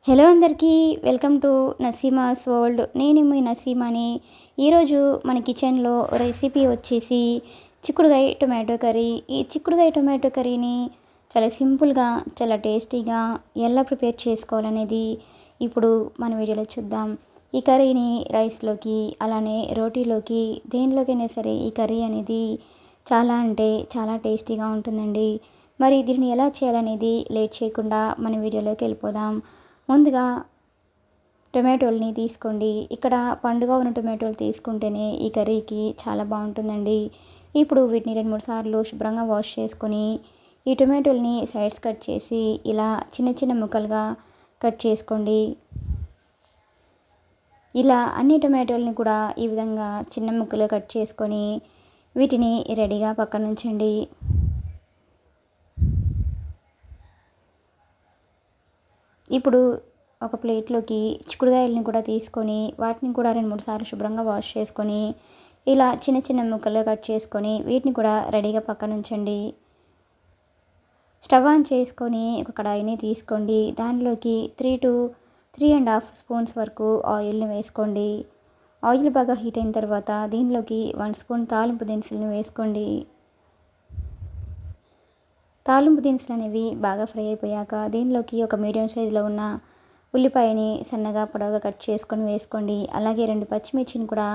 Hello అందరికీ welcome to Naseema's world. నేను మీ నసీమాని. ఈరోజు మన కిచెన్లో రెసిపీ వచ్చేసి చిక్కుడుకాయ టొమాటో కర్రీ. ఈ చిక్కుడుకాయ టొమాటో కర్రీని చాలా సింపుల్గా, చాలా టేస్టీగా ఎలా ప్రిపేర్ చేసుకోవాలనేది ఇప్పుడు మన వీడియోలో చూద్దాం. ఈ కర్రీని రైస్లోకి, అలానే రోటీలోకి, దేనిలోకైనా సరే ఈ కర్రీ అనేది చాలా అంటే చాలా టేస్టీగా ఉంటుందండి. మరి దీన్ని ఎలా చేయాలనేది లేట్ చేయకుండా మన వీడియోలోకి వెళ్ళిపోదాం. ముందుగా టొమాటోల్ని తీసుకోండి. ఇక్కడ పండుగా ఉన్న టొమాటోలు తీసుకుంటేనే ఈ కర్రీకి చాలా బాగుంటుందండి. ఇప్పుడు వీటిని 2-3 సార్లు శుభ్రంగా వాష్ చేసుకొని ఈ టొమాటోల్ని సైడ్స్ కట్ చేసి ఇలా చిన్న చిన్న ముక్కలుగా కట్ చేసుకోండి. ఇలా అన్ని టొమాటోల్ని కూడా ఈ విధంగా చిన్న ముక్కలు కట్ చేసుకొని వీటిని రెడీగా పక్కన ఉంచండి. ఇప్పుడు ఒక ప్లేట్లోకి చిక్కుడుకాయలని కూడా తీసుకొని వాటిని కూడా 2-3 సార్లు శుభ్రంగా వాష్ చేసుకొని ఇలా చిన్న చిన్న ముక్కలు కట్ చేసుకొని వీటిని కూడా రెడీగా పక్కన ఉంచండి. స్టవ్ ఆన్ చేసుకొని ఒక కడాయిని తీసుకోండి. దానిలోకి 3-3.5 స్పూన్స్ వరకు ఆయిల్ని వేసుకోండి. ఆయిల్ బాగా హీట్ అయిన తర్వాత దీనిలోకి 1 స్పూన్ తాలింపు దినుసులను వేసుకోండి. తాలింపు దినుసులు అనేవి బాగా ఫ్రై అయిపోయాక దీనిలోకి ఒక మీడియం సైజులో ఉన్న ఉల్లిపాయని సన్నగా పొడవుగా కట్ చేసుకొని వేసుకోండి. అలాగే 2 పచ్చిమిర్చిని కూడా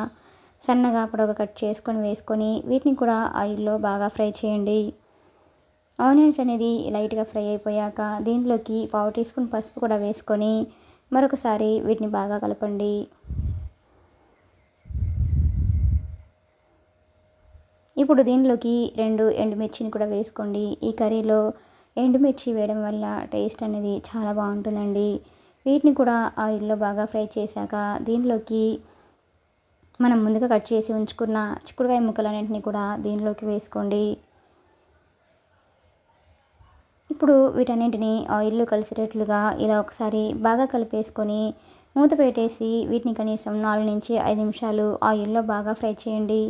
సన్నగా పొడవుగా కట్ చేసుకొని వేసుకొని వీటిని కూడా ఆయిల్లో బాగా ఫ్రై చేయండి. ఆనియన్స్ అనేది లైట్గా ఫ్రై అయిపోయాక దీనిలోకి 1/2 టీ స్పూన్ పసుపు కూడా వేసుకొని మరొకసారి వీటిని బాగా కలపండి. ఇప్పుడు దీనిలోకి 2 ఎండుమిర్చిని కూడా వేసుకోండి. ఈ కర్రీలో ఎండుమిర్చి వేయడం వల్ల టేస్ట్ అనేది చాలా బాగుంటుందండి. వీటిని కూడా ఆయిల్లో బాగా ఫ్రై చేశాక దీనిలోకి మనం ముందుగా కట్ చేసి ఉంచుకున్న చిక్కుడుకాయ ముక్కలన్నింటినీ కూడా దీనిలోకి వేసుకోండి. ఇప్పుడు వీటన్నింటినీ ఆయిల్లో కలిసేటట్లుగా ఇలా ఒకసారి బాగా కలిపేసుకొని మూత పెట్టేసి వీటిని కనీసం 4-5 నిమిషాలు ఆయిల్లో బాగా ఫ్రై చేయండి.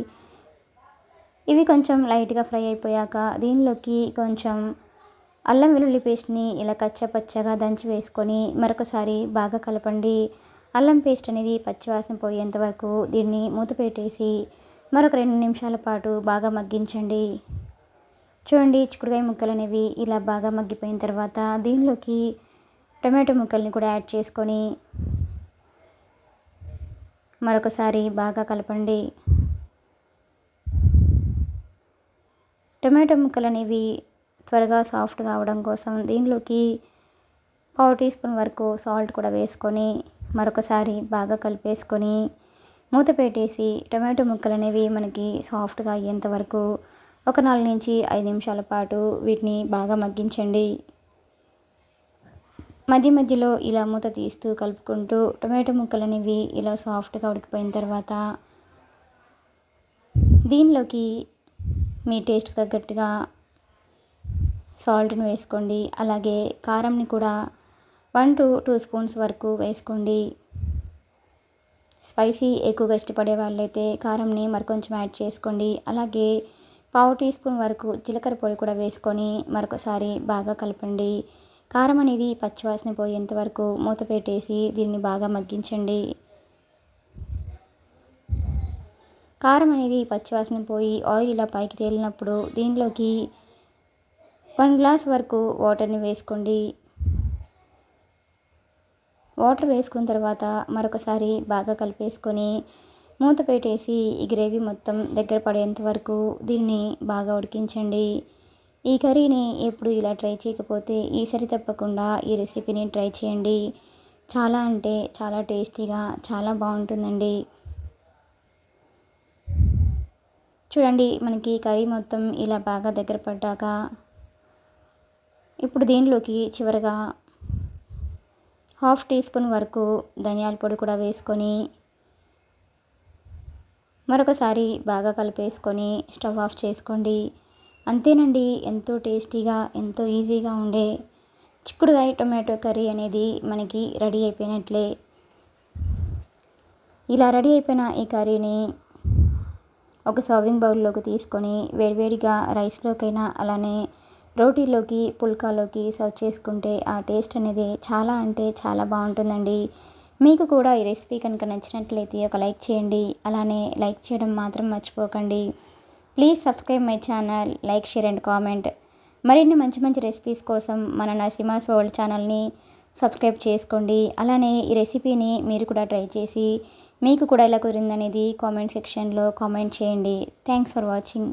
ఇవి కొంచెం లైట్గా ఫ్రై అయిపోయాక దీనిలోకి కొంచెం అల్లం వెల్లుల్లి పేస్ట్ని ఇలా కచ్చపచ్చగా దంచి వేసుకొని మరొకసారి బాగా కలపండి. అల్లం పేస్ట్ అనేది పచ్చివాసన పోయేంత వరకు దీన్ని మూత పెట్టేసి మరొక 2 నిమిషాల పాటు బాగా మగ్గించండి. చూడండి, చిక్కుడుకాయ ముక్కలు అనేవి ఇలా బాగా మగ్గిపోయిన తర్వాత దీనిలోకి టమాటో ముక్కల్ని కూడా యాడ్ చేసుకొని మరొకసారి బాగా కలపండి. టమాటో ముక్కలు అనేవి త్వరగా సాఫ్ట్గా అవడం కోసం దీనిలోకి 1/2 టీ స్పూన్ వరకు సాల్ట్ కూడా వేసుకొని మరొకసారి బాగా కలిపేసుకొని మూత పెట్టేసి టమాటో ముక్కలు అనేవి మనకి సాఫ్ట్గా అయ్యేంత వరకు ఒక 4-5 నిమిషాల పాటు వీటిని బాగా మగ్గించండి. మధ్య మధ్యలో ఇలా మూత తీస్తూ కలుపుకుంటూ టమాటో ముక్కలు అనేవి ఇలా సాఫ్ట్గా ఉడికిపోయిన తర్వాత దీనిలోకి మీ టేస్ట్ తగ్గట్టుగా సాల్ట్ని వేసుకోండి. అలాగే కారంని కూడా 1-2 స్పూన్స్ వరకు వేసుకోండి. స్పైసీ ఎక్కువగా ఇష్టపడే వాళ్ళైతే కారంని మరికొంచెం యాడ్ చేసుకోండి. అలాగే 1/2 టీ స్పూన్ వరకు జీలకర్ర పొడి కూడా వేసుకొని మరొకసారి బాగా కలపండి. కారం అనేది పచ్చివాసన పోయేంత వరకు మూత పెట్టేసి దీన్ని బాగా మగ్గించండి. కారం అనేది పచ్చివాసన పోయి ఆయిల్ ఇలా పైకి తేలినప్పుడు దీనిలోకి 1 గ్లాస్ వరకు వాటర్ని వేసుకోండి. వాటర్ వేసుకున్న తర్వాత మరొకసారి బాగా కలిపేసుకొని మూత పెట్టేసి ఈ గ్రేవీ మొత్తం దగ్గర పడేంత వరకు దీన్ని బాగా ఉడికించండి. ఈ కర్రీని ఎప్పుడు ఇలా ట్రై చేయకపోతే ఈసారి తప్పకుండా ఈ రెసిపీని ట్రై చేయండి. చాలా అంటే చాలా టేస్టీగా చాలా బాగుంటుందండి. చూడండి, మనకి కర్రీ మొత్తం ఇలా బాగా దగ్గర పడ్డాక ఇప్పుడు దీనిలోకి చివరగా 1/2 టీ స్పూన్ వరకు ధనియాల పొడి కూడా వేసుకొని మరొకసారి బాగా కలిపేసుకొని స్టవ్ ఆఫ్ చేసుకోండి. అంతేనండి, ఎంతో టేస్టీగా ఎంతో ఈజీగా ఉండే చిక్కుడుకాయ టొమాటో కర్రీ అనేది మనకి రెడీ అయిపోయినట్లే. ఇలా రెడీ అయిపోయిన ఈ కర్రీని ఒక సర్వింగ్ బౌల్లోకి తీసుకొని వేడివేడిగా రైస్లోకైనా అలానే రోటీలోకి పుల్కాలోకి సర్వ్ చేసుకుంటే ఆ టేస్ట్ అనేది చాలా అంటే చాలా బాగుంటుందండి. మీకు కూడా ఈ రెసిపీ కనుక నచ్చినట్లయితే ఒక లైక్ చేయండి. అలానే లైక్ చేయడం మాత్రం మర్చిపోకండి. Please subscribe my channel, like, share and comment. మరిన్ని మంచి మంచి రెసిపీస్ కోసం మన నసీమాస్ వరల్డ్ ఛానల్ని సబ్స్క్రైబ్ చేసుకోండి. అలానే ఈ రెసిపీని మీరు కూడా ట్రై చేసి మీకు కూడా ఎలా కుదిరిందనేది కామెంట్ సెక్షన్లో కామెంట్ చేయండి. Thanks for watching.